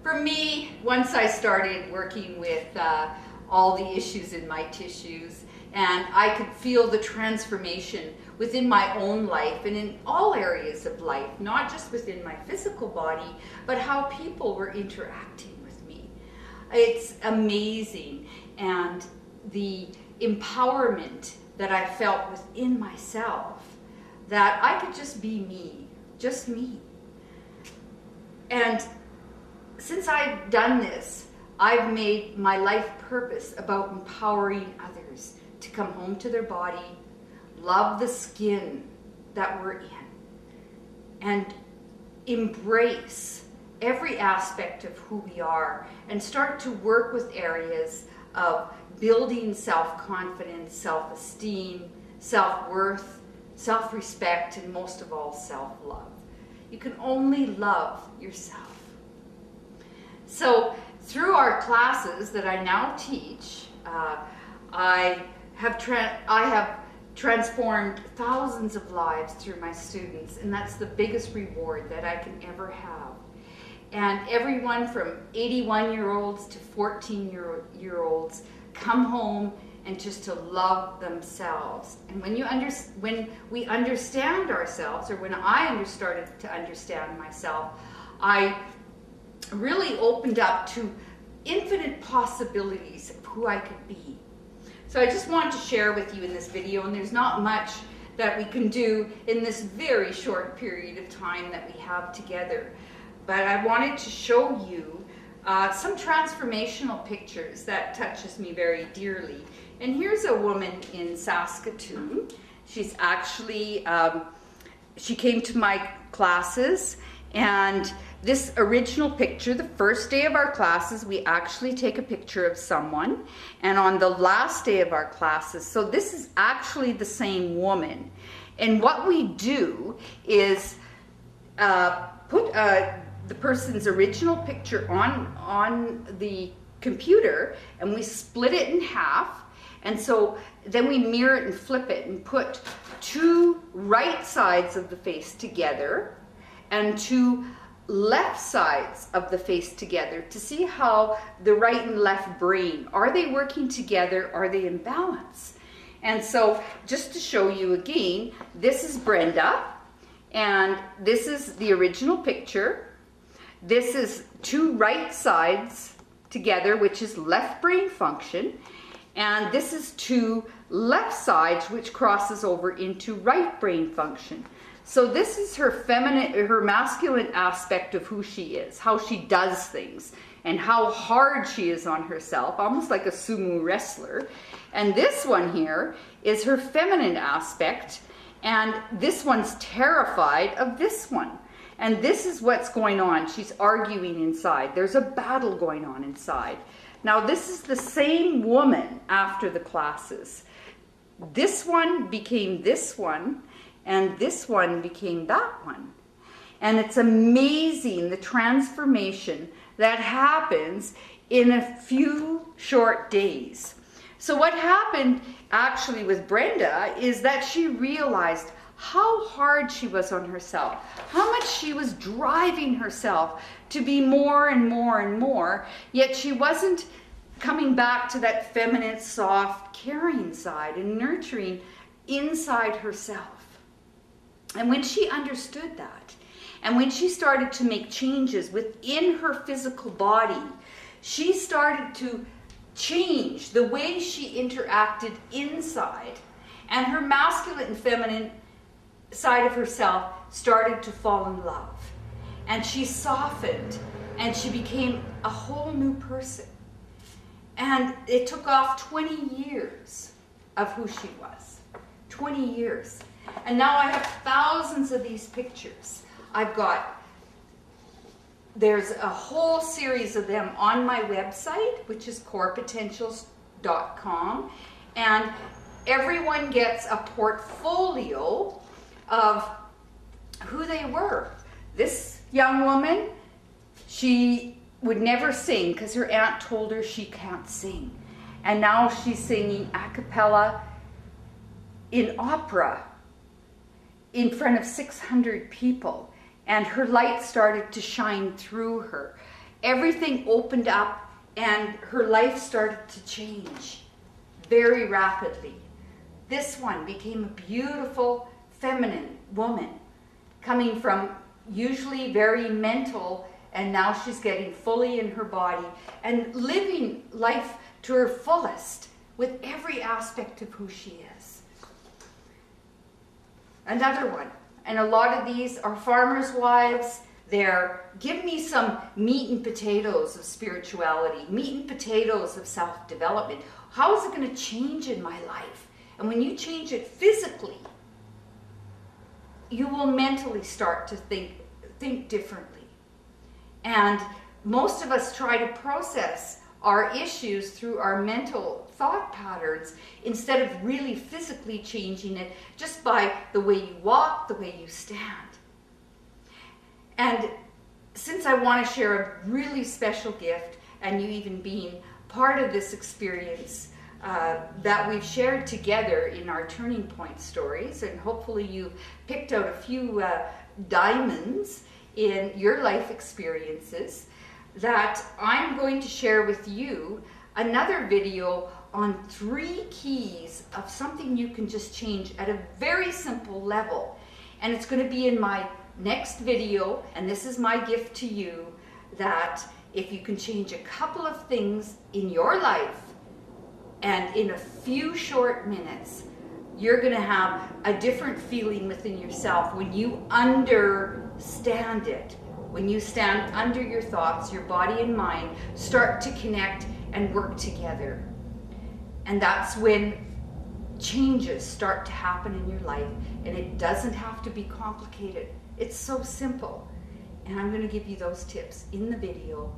For me, once I started working with all the issues in my tissues, and I could feel the transformation within my own life and in all areas of life, not just within my physical body, but how people were interacting with me. It's amazing. And the empowerment that I felt within myself, that I could just be me, just me. And since I've done this, I've made my life purpose about empowering others to come home to their body, love the skin that we're in, and embrace every aspect of who we are, and start to work with areas of building self-confidence, self-esteem, self-worth, self-respect, and most of all, self-love. You can only love yourself. So through our classes that I now teach, I have transformed thousands of lives through my students, and that's the biggest reward that I can ever have. And everyone from 81-year-olds to 14-year-olds come home and just to love themselves. And when we understand ourselves, or when I started to understand myself, I really opened up to infinite possibilities of who I could be. So I just want to share with you in this video, and there's not much that we can do in this very short period of time that we have together. But I wanted to show you some transformational pictures that touches me very dearly. And here's a woman in Saskatoon. She's actually, she came to my classes, and this original picture, the first day of our classes, we actually take a picture of someone, and on the last day of our classes, so this is actually the same woman. And what we do is put the person's original picture on the computer, and we split it in half, and so then we mirror it and flip it and put two right sides of the face together and two left sides of the face together to see how the right and left brain, are they working together, are they in balance? And so just to show you again, this is Brenda, and this is the original picture. This is two right sides together, which is left brain function, and this is two left sides, which crosses over into right brain function. So this is her feminine, her masculine aspect of who she is, how she does things, and how hard she is on herself, almost like a sumo wrestler. And this one here is her feminine aspect, and this one's terrified of this one. And this is what's going on. She's arguing inside. There's a battle going on inside. Now this is the same woman after the classes. This one became this one, and this one became that one. And it's amazing the transformation that happens in a few short days. So what happened actually with Brenda is that she realized how hard she was on herself, how much she was driving herself to be more and more and more, yet she wasn't coming back to that feminine, soft, caring side and nurturing inside herself. And when she understood that, and when she started to make changes within her physical body, she started to change the way she interacted inside, and her masculine and feminine side of herself started to fall in love. And she softened, and she became a whole new person. And it took off 20 years of who she was. 20 years. And now I have thousands of these pictures. There's a whole series of them on my website, which is corepotentials.com. And everyone gets a portfolio of who they were. This young woman, she would never sing because her aunt told her she can't sing. And now she's singing a cappella in opera in front of 600 people. And her light started to shine through her. everything opened up and her life started to change very rapidly. This one became a beautiful, feminine woman, coming from usually very mental, and now she's getting fully in her body and living life to her fullest with every aspect of who she is. Another one, and a lot of these are farmers' wives. They're, give me some meat and potatoes of spirituality, meat and potatoes of self-development. How is it going to change in my life? And when you change it physically, you will mentally start to think differently. And most of us try to process our issues through our mental thought patterns instead of really physically changing it just by the way you walk, the way you stand. And since I want to share a really special gift, and you even being part of this experience that we've shared together in our Turning Point stories, and hopefully you picked out a few diamonds in your life experiences, that I'm going to share with you another video on 3 keys of something you can just change at a very simple level. And it's going to be in my next video, and this is my gift to you, that if you can change a couple of things in your life and in a few short minutes, you're going to have a different feeling within yourself when you understand it. When you stand under your thoughts, your body and mind start to connect and work together. And that's when changes start to happen in your life, and it doesn't have to be complicated. It's so simple. And I'm going to give you those tips in the video